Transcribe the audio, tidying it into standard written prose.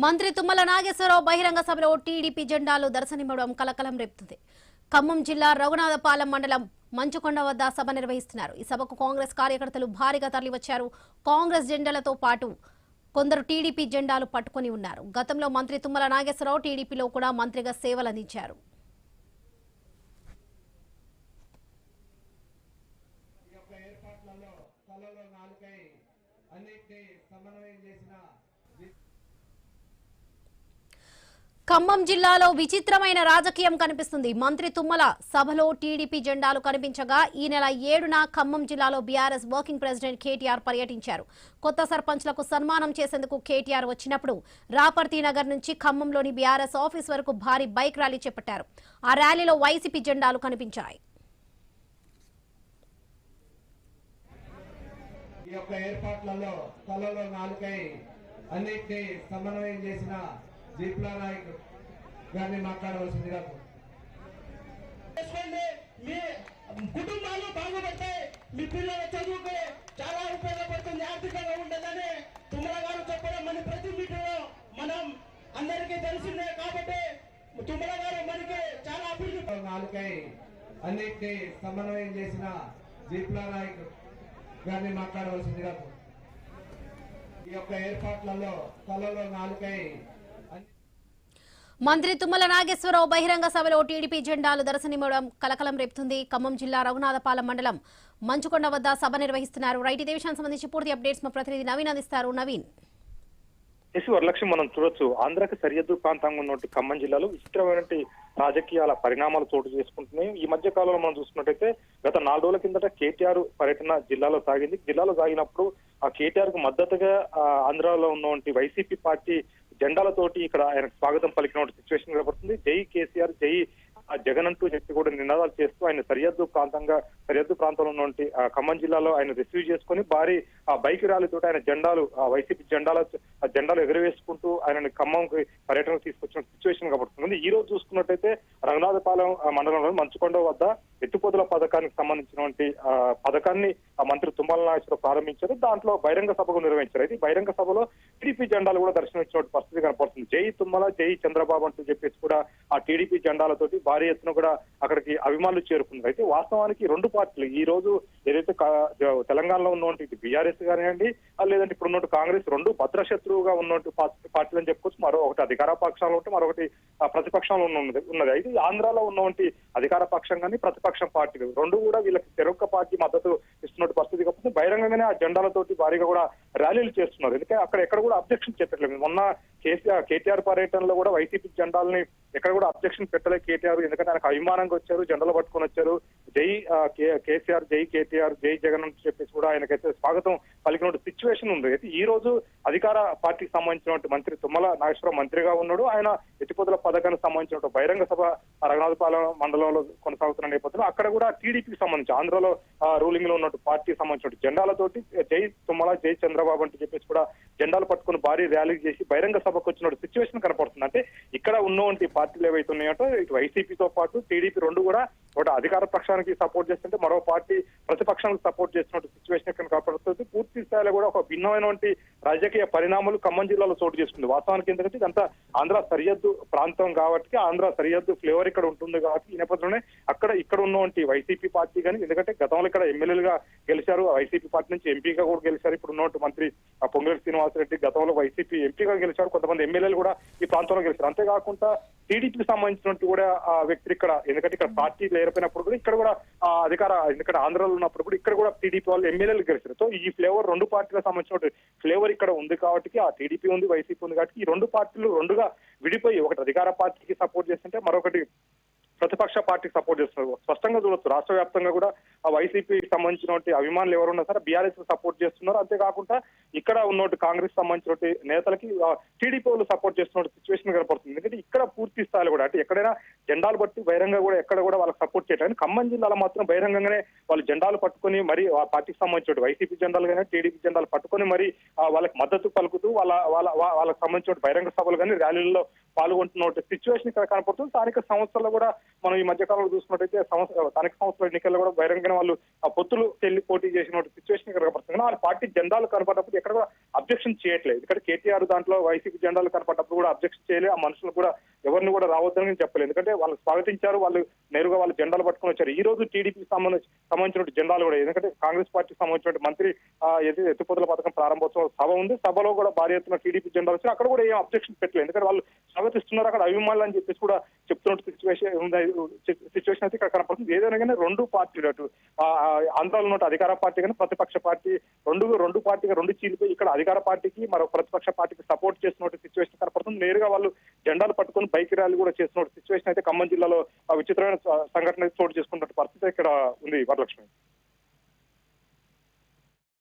మంత్రి తుమ్మల నాగేశ్వరరావు బహిరంగ సభలో టీడీపీ జెండాలు దర్శనమివ్వడం కలకలం రేపుతుంది. ఖమ్మం జిల్లా రఘునాథపాలెం మండలం మంచుకొండ వద్ద సభ నిర్వహిస్తున్నారు. ఈ సభకు కాంగ్రెస్ కార్యకర్తలు భారీగా తరలివచ్చారు. కాంగ్రెస్ జెండాలతో పాటు కొందరు టీడీపీ జెండాలు పట్టుకుని ఉన్నారు. గతంలో మంత్రి తుమ్మల నాగేశ్వరరావు టీడీపీలో కూడా మంత్రిగా సేవలందించారు. ఖమ్మం జిల్లాలో విచిత్రమైన రాజకీయం కనిపిస్తుంది. మంత్రి తుమ్మల సభలో టీడీపీ జెండాలు కనిపించగా ఈ నెల 7న ఖమ్మం జిల్లాలో బీఆర్ఎస్ వర్కింగ్ ప్రెసిడెంట్ కేటీఆర్ పర్యటించారు. కొత్త సర్పంచ్లకు సన్మానం చేసేందుకు కేటీఆర్ వచ్చినప్పుడు రాపర్తి నగర్ నుంచి ఖమ్మంలోని బీఆర్ఎస్ ఆఫీస్ వరకు భారీ బైక్ ర్యాలీ చేపట్టారు. ఆ ర్యాలీలో వైసీపీ జెండాలు కనిపించాయి. ఈ యొక్క ఏర్పాట్లలో తలలో నాలుకై అన్నింటినీ సమన్వయం చేసిన దీప్లా నాయక్ గారిని మాట్లాడవలసిందిగా. మీ కుటుంబాలు బాగుపడతాయి, మీ పిల్లల చదువుకు చాలా ఉపయోగపడుతుంది, ఆర్థికంగా ఉండదని తుమ్మల గారు చెప్పడం మన ప్రతి మీటింగ్లో మనం అందరికీ తెలిసిందే. కాబట్టి తుమ్మల గారు మనకి చాలా అభివృద్ధి నాలుకై అన్నింటినీ సమన్వయం చేసిన దీప్లా నాయక్ గారిని మాట్లాడవలసిందిగా. ఈ యొక్క ఏర్పాట్లలో తలలో నాలుకై మంత్రి తుమ్మల నాగేశ్వరరావు బహిరంగ సభలో టీడీపీ జెండాలు దర్శనమివ్వడం కలకలం రేపుతుంది. ఖమ్మం జిల్లా రఘునాథపాలెం మండలం మంచుకొండ వద్ద సభ నిర్వహిస్తున్నారు. రైట్, ఇదే విషయానికి సంబంధించి పూర్తి అప్డేట్స్ మా ప్రతినిధి నవీన్ అందిస్తారు. నవీన్, వరలక్ష్మి, మనం చూడొచ్చు ఆంధ్రాకి సరిహద్దు ప్రాంతంగా ఉన్నట్టు ఖమ్మం జిల్లాలో విచిత్రమైన రాజకీయాల పరిణామాలు చోటు చేసుకుంటున్నాయి. ఈ మధ్య కాలంలో మనం చూసుకున్నట్టయితే గత 4 రోజుల కిందట కేటీఆర్ పర్యటన జిల్లాలో సాగింది. జిల్లాలో సాగినప్పుడు ఆ కేటీఆర్ కు మద్దతుగా ఆంధ్రాలో ఉన్నటువంటి వైసీపీ పార్టీ జెండాలతోటి ఇక్కడ ఆయన స్వాగతం పలికిన సిచ్యువేషన్ కనబడుతుంది. జై కేసీఆర్, జై జగన్ అంటూ చెప్పి కూడా నినాదాలు చేస్తూ ఆయన సరిహద్దు ప్రాంతంలో ఉన్నటువంటి ఖమ్మం జిల్లాలో ఆయన రిసీవ్ చేసుకుని భారీ బైక్ ర్యాలీతో ఆయన జెండాలు వైసీపీ జెండాలు ఎగురవేసుకుంటూ ఆయన ఖమ్మంకి పర్యటనకు తీసుకొచ్చిన సిచ్యువేషన్ కనబడుతుంది. ఈ రోజు చూసుకున్నట్టయితే రఘునాథపాలెం మండలంలో మంచుకొండ వద్ద ఎత్తిపోతల పథకానికి సంబంధించినటువంటి పథకాన్ని మంత్రి తుమ్మల నాగేశ్వరరావు ప్రారంభించారు. దాంట్లో బహిరంగ సభకు నిర్వహించారు. అయితే బహిరంగ సభలో టీడీపీ జెండాలు కూడా దర్శనమిచ్చినటువంటి పరిస్థితి కనపడుతుంది. జై తుమ్మల, జై చంద్రబాబు అంటూ చెప్పేసి కూడా ఆ టీడీపీ జెండాలతోటి భారీ ఎత్తున కూడా అక్కడికి అభిమానులు చేరుకున్నారు. అయితే వాస్తవానికి 2 పార్టీలు ఈ రోజు ఏదైతే తెలంగాణలో ఉన్నటువంటి బీఆర్ఎస్ కానివ్వండి, లేదంటే ఇప్పుడు ఉన్నట్టు కాంగ్రెస్ 2 భద్రశత్రువుగా ఉన్నట్టు పార్టీలు అని చెప్పుకోవచ్చు. ఒకటి అధికార పక్షంలో ఉంటే మరొకటి ప్రతిపక్షంలో ఉన్నది. అయితే ఆంధ్రాలో ఉన్నటువంటి అధికార పక్షం కానీ ప్రతిపక్షం పార్టీలు 2 కూడా వీళ్ళకి చెరొక్క పార్టీ మద్దతు ఇస్తున్నట్టు పరిస్థితి కాకపోతే బహిరంగంగానే ఆ జెండాలతోటి భారీగా కూడా ర్యాలీలు చేస్తున్నారు. ఎందుకంటే అక్కడ ఎక్కడ కూడా అబ్జెక్షన్ చెప్పట్లేదు. మొన్న కేటీఆర్ పర్యటనలో కూడా వైసీపీ జెండాలని ఎక్కడ కూడా అబ్జెక్షన్ పెట్టలేదు కేటీఆర్. ఎందుకంటే ఆయనకు అభిమానంగా వచ్చారు, జెండాలు పట్టుకొని వచ్చారు. జై కేసీఆర్, జై కేటీఆర్, జై జగన్ అని చెప్పేసి కూడా ఆయనకైతే స్వాగతం పలికిన సిచ్యువేషన్ ఉంది. అయితే ఈ రోజు అధికార పార్టీకి సంబంధించినటువంటి మంత్రి తుమ్మల నాగేశ్వరరావు మంత్రిగా ఉన్నాడు. ఆయన ఎత్తిపోతల పథకానికి సంబంధించిన బహిరంగ సభ రఘునాథపాలెం మండలంలో కొనసాగుతున్న నేపథ్యంలో అక్కడ కూడా టీడీపీకి సంబంధించి ఆంధ్రలో రూలింగ్ లో ఉన్నట్టు పార్టీకి సంబంధించిన జెండాలతోటి జై తుమ్మల, జై చంద్రబాబు అంటూ చెప్పేసి కూడా జెండాలు పట్టుకుని భారీ ర్యాలీ చేసి బహిరంగ సభకు వచ్చిన సిచ్యువేషన్ కనపడుతుంది. అంటే ఇక్కడ ఉన్నటువంటి పార్టీలు ఏవైతే ఉన్నాయంటే ఇటు వైసీపీతో పాటు టీడీపీ 2 కూడా ఒకటి అధికార పక్షానికి సపోర్ట్ చేస్తుంటే మరో పార్టీ ప్రతిపక్షానికి సపోర్ట్ చేస్తున్న సిచ్యువేషన్ ఇక్కడ కనపడుతుంది. పూర్తి స్థాయిలో కూడా ఒక భిన్నమైనటువంటి రాజకీయ పరిణామాలు ఖమ్మం జిల్లాలో చోటు చేసుకుంది. వాస్తవానికి ఎందుకంటే ఇదంతా ఆంధ్ర సరిహద్దు ప్రాంతం కాబట్టి ఆంధ్ర సరిహద్దు ఫ్లేవర్ ఇక్కడ ఉంటుంది కాబట్టి ఈ నేపథ్యంలోనే ఇక్కడ ఉన్నటువంటి వైసీపీ పార్టీ కానీ, ఎందుకంటే గతంలో ఇక్కడ ఎమ్మెల్యేలుగా గెలిచారు, వైసీపీ పార్టీ నుంచి ఎంపీగా కూడా గెలిచారు. ఇప్పుడు ఉన్నటువంటి మంత్రి పొంగులేటి శ్రీనివాసరెడ్డి గతంలో వైసీపీ ఎంపీగా గెలిచారు, కొంతమంది ఎమ్మెల్యేలు కూడా ఈ ప్రాంతంలో గెలిచారు. అంతేకాకుండా టీడీపీకి సంబంధించినట్టు కూడా ఆ వ్యక్తులు ఇక్కడ, ఎందుకంటే ఇక్కడ పార్టీలు ఏర్పడినప్పుడు కూడా ఇక్కడ కూడా ఇక్కడ ఆంధ్రాలో ఉన్నప్పుడు కూడా ఇక్కడ కూడా టీడీపీ వాళ్ళు ఎమ్మెల్యేలు గెలిచారు. సో ఈ ఫ్లేవర్ 2 పార్టీలకు సంబంధించిన ఫ్లేవర్ ఇక్కడ ఉంది కాబట్టి ఆ టీడీపీ ఉంది, వైసీపీ ఉంది కాబట్టి ఈ 2 పార్టీలు 2గా విడిపోయి ఒకటి అధికార పార్టీకి సపోర్ట్ చేస్తుంటే మరొకటి ప్రతిపక్ష పార్టీకి సపోర్ట్ చేస్తున్నారు. స్పష్టంగా చూడొచ్చు రాష్ట్ర వ్యాప్తంగా కూడా ఆ వైసీపీకి సంబంధించినటువంటి అభిమానులు ఎవరున్నా సరే బీఆర్ఎస్ సపోర్ట్ చేస్తున్నారు. అంతేకాకుండా ఇక్కడ ఉన్నట్టు కాంగ్రెస్ సంబంధించినటువంటి నేతలకి టీడీపీ వాళ్ళు సపోర్ట్ చేస్తున్న సిచ్యువేషన్ కనపడుతుంది. ఎందుకంటే ఇక్కడ పూర్తి స్థాయిలో కూడా అంటే ఎక్కడైనా జెండాలు బట్టి బహిరంగ కూడా ఎక్కడ కూడా వాళ్ళకి సపోర్ట్ చేయడానికి ఖమ్మం జిల్లాలో మాత్రం బహిరంగంగానే వాళ్ళు జెండాలు పట్టుకొని మరి ఆ పార్టీకి సంబంధించిన వైసీపీ జెండాలు కానీ టీడీపీ జెండాలు పట్టుకొని మరి వాళ్ళకి మద్దతు పలుకుతూ వాళ్ళకి సంబంధించిన బహిరంగ సభలు కానీ ర్యాలీల్లో పాల్గొంటున్న సిచ్యువేషన్ ఇక్కడ కనపడుతుంది. స్థానిక సంస్థల్లో కూడా మనం ఈ మధ్య కాలంలో చూసుకున్నట్టయితే స్థానిక సంస్థల ఎన్నికల్లో కూడా బహిరంగంగా వాళ్ళు ఆ పొత్తులు చెల్లి పోటీ చేసిన సిచ్యువేషన్ ఇక్కడ కనపడుతుంది. కానీ ఆ పార్టీ జెండాలు కనపడినప్పుడు ఎక్కడ కూడా అబ్జెక్షన్ చేయట్లేదు. ఇక్కడ కేటీఆర్ దాంట్లో వైసీపీ జెండాలు కనపడినప్పుడు కూడా అబ్జెక్షన్ చేయలేదు. ఆ మనుషులు కూడా ఎవరిని కూడా రావద్దని చెప్పలేదు. ఎందుకంటే వాళ్ళు స్వాగతించారు, వాళ్ళు నేరుగా వాళ్ళు జెండాలు పట్టుకొని వచ్చారు. ఈ రోజు టీడీపీకి సంబంధించిన జెండాలు కూడా, ఎందుకంటే కాంగ్రెస్ పార్టీకి సంబంధించిన మంత్రి ఎత్తిపోతల పథకం ప్రారంభోత్సవ సభ ఉంది. సభలో కూడా భారీ ఎత్తున టీడీపీ జెండాలు వచ్చి అక్కడ కూడా ఏం అబ్జెక్షన్ పెట్టలేదు. ఎందుకంటే వాళ్ళు స్వాగతిస్తున్నారు, అక్కడ అభిమానులు అని చెప్పేసి కూడా చెప్తున్న సిచ్యువేషన్ అయితే ఇక్కడ కనపడుతుంది. ఏదైనా కానీ రెండు పార్టీలు, అటు ఆంధ్రాలో ఉన్న అధికార పార్టీ కానీ ప్రతిపక్ష పార్టీ రెండు పార్టీగా రెండు చీలిపోయి ఇక్కడ అధికార పార్టీకి మరో ప్రతిపక్ష పార్టీకి సపోర్ట్ చేస్తున్న సిచ్యువేషన్ కనపడుతుంది. నేరుగా వాళ్ళు జెండాలు పట్టుకొని బైక్ ర్యాలీ కూడా చేస్తున్న సిచ్యువేషన్ అయితే ఖమ్మం జిల్లాలో విచిత్రమైన సంఘటన చోటు చేసుకున్న పరిస్థితి ఇక్కడ ఉంది వరలక్ష్మి.